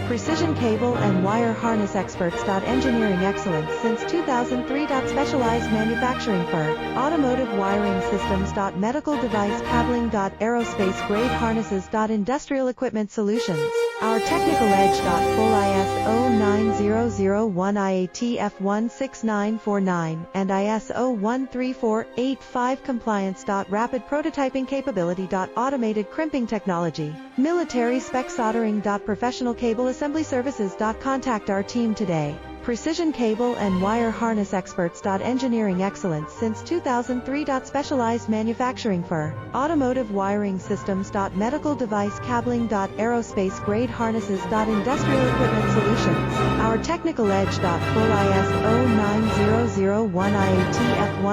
Precision cable and wire harness experts. Engineering excellence since 2003. Specialized manufacturing for automotive wiring systems. Medical device cabling. Aerospace grade harnesses. Industrial equipment solutions. Our technical edge. Full ISO 9001 IATF 16949 and ISO 13485 compliance. Rapid prototyping capability. Automated crimping technology. Military spec soldering. Professional cable assembly services. Contact our team today. Precision cable and wire harness experts. Engineering excellence since 2003. Specialized manufacturing for automotive wiring systems. Medical device cabling. Aerospace grade harnesses. Industrial equipment solutions. Our technical edge. Full ISO 9001 IATF 1